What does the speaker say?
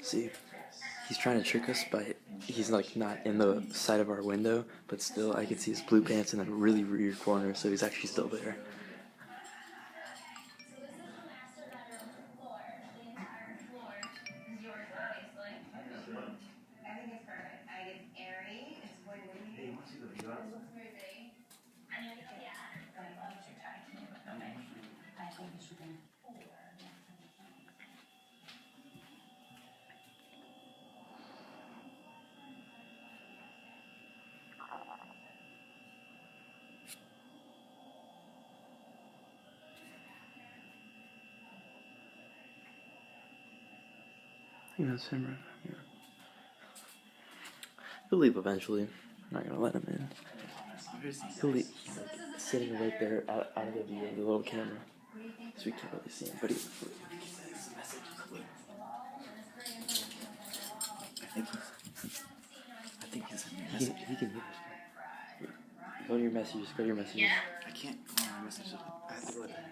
See, he's trying to trick us, but he's like not in the side of our window, but still I can see his blue pants in a really rear corner, so he's actually still there. I think that's him right now. Yeah. He'll leave eventually. I'm not gonna let him in. He'll leave. He's like sitting right there out of the view of the little camera. So we can't really see him, but I think he's in messages. he can hear us. Go to your messages. I can't go on my messages. I have to go with that.